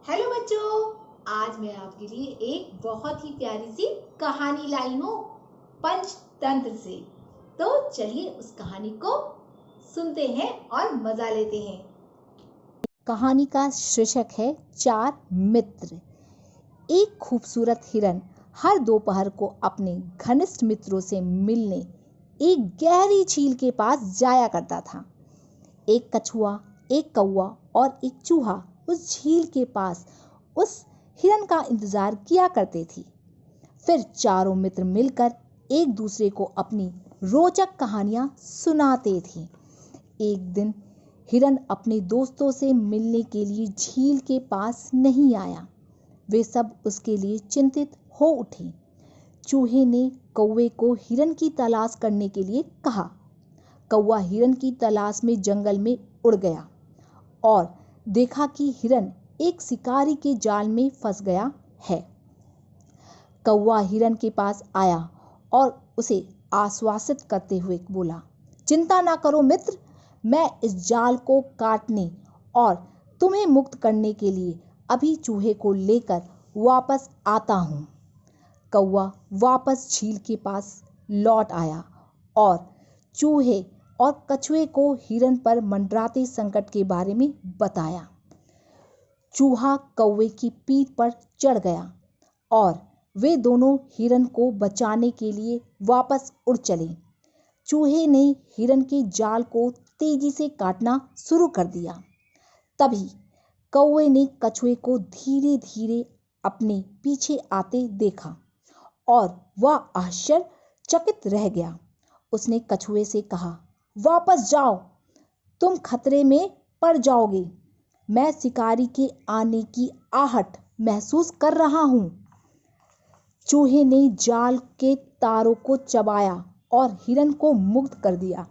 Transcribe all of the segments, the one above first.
Hello बच्चों, आज मैं आपके लिए एक बहुत ही प्यारी सी कहानी लाई हूँ पंचतंत्र से। तो चलिए उस कहानी को सुनते हैं और मजा लेते हैं। कहानी का शीर्षक है चार मित्र। एक खूबसूरत हिरन हर दोपहर को अपने घनिष्ठ मित्रों से मिलने एक गहरी झील के पास जाया करता था। एक कछुआ, एक कौवा और एक चूहा उस झील के पास उस हिरन का इंतजार किया करते थे। फिर चारों मित्र मिलकर एक दूसरे को अपनी रोचक कहानियां सुनाते थे। एक दिन हिरन अपने दोस्तों से मिलने के लिए झील के पास नहीं आया। वे सब उसके लिए चिंतित हो उठे। चूहे ने कौवे को हिरन की तलाश करने के लिए कहा। कौवा हिरन की तलाश में जंगल में उड़ गया और देखा कि हिरन एक शिकारी के जाल में फंस गया है। कौवा हिरन के पास आया और उसे आश्वासित करते हुए बोला, चिंता ना करो मित्र, मैं इस जाल को काटने और तुम्हें मुक्त करने के लिए अभी चूहे को लेकर वापस आता हूँ। कौवा वापस झील के पास लौट आया और चूहे और कछुए को हिरन पर मंडराते संकट के बारे में बताया। चूहा कौवे की पीठ पर चढ़ गया और वे दोनों हिरन को बचाने के लिए वापस उड़ चले। चूहे ने हिरन के जाल को तेजी से काटना शुरू कर दिया। तभी कौवे ने कछुए को धीरे धीरे अपने पीछे आते देखा और वह आश्चर्यचकित रह गया। उसने कछुए से कहा, वापस जाओ, तुम खतरे में पड़ जाओगे। मैं शिकारी के आने की आहट महसूस कर रहा हूँ। चूहे ने जाल के तारों को चबाया और हिरन को मुक्त कर दिया।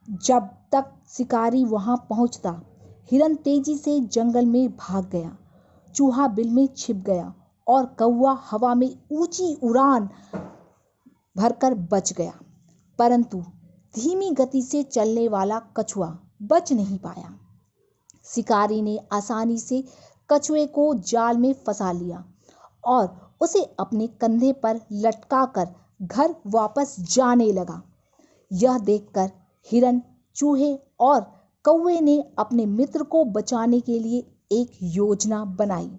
जब तक शिकारी वहां पहुंचता, हिरन तेजी से जंगल में भाग गया। चूहा बिल में छिप गया और कौवा हवा में ऊंची उड़ान भरकर बच गया। परंतु धीमी गति से चलने वाला कछुआ बच नहीं पाया। शिकारी ने आसानी से कछुए को जाल में फंसा लिया और उसे अपने कंधे पर लटकाकर घर वापस जाने लगा। यह देखकर हिरन, चूहे और कौवे ने अपने मित्र को बचाने के लिए एक योजना बनाई।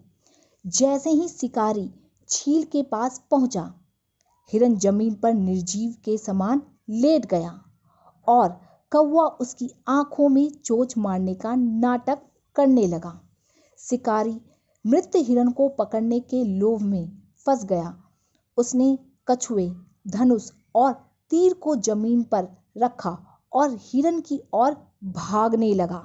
जैसे ही शिकारी झील के पास पहुंचा, हिरन जमीन पर निर्जीव के समान लेट गया और कौवा उसकी आंखों में चोंच मारने का नाटक करने लगा। शिकारी मृत हिरन को पकड़ने के लोभ में फंस गया। उसने कछुए, धनुष और तीर को जमीन पर रखा और हिरन की ओर भागने लगा।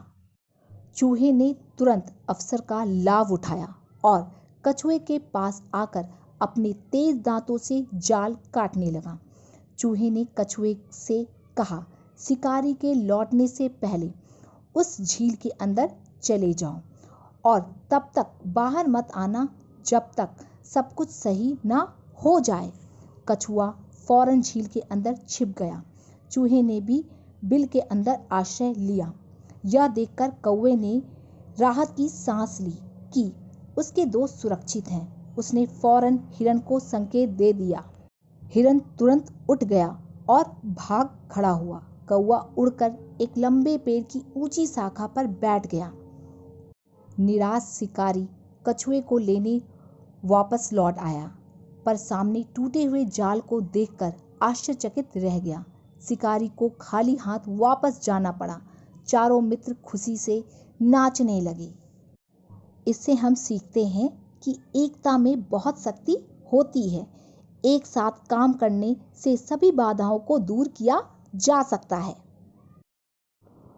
चूहे ने तुरंत अवसर का लाभ उठाया और कछुए के पास आकर अपने तेज दांतों से जाल काटने लगा। चूहे ने कछुए से कहा, शिकारी के लौटने से पहले उस झील के अंदर चले जाओ और तब तक बाहर मत आना जब तक सब कुछ सही ना हो जाए। कछुआ फौरन झील के अंदर छिप गया। चूहे ने भी बिल के अंदर आश्रय लिया। यह देखकर कौवे ने राहत की सांस ली कि उसके दोस्त सुरक्षित हैं। उसने फौरन हिरन को संकेत दे दिया। हिरन तुरंत उठ गया और भाग खड़ा हुआ। कौवा उड़कर एक लंबे पेड़ की ऊंची शाखा पर बैठ गया। निराश शिकारी कछुए को लेने वापस लौट आया, पर सामने टूटे हुए जाल को देखकर आश्चर्यचकित रह गया। शिकारी को खाली हाथ वापस जाना पड़ा। चारों मित्र खुशी से नाचने लगे। इससे हम सीखते हैं कि एकता में बहुत शक्ति होती है। एक साथ काम करने से सभी बाधाओं को दूर किया जा सकता है।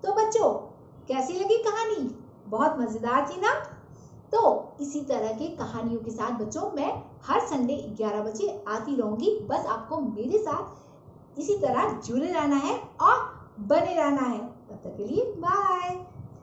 तो बच्चों, कैसी लगी कहानी? बहुत मजेदार थी ना? तो इसी तरह की कहानियों के साथ बच्चों मैं हर संडे 11 बजे आती रहूंगी। बस आपको मेरे साथ इसी तरह जुड़े रहना है और बने रहना है। तब तक के लिए बाय।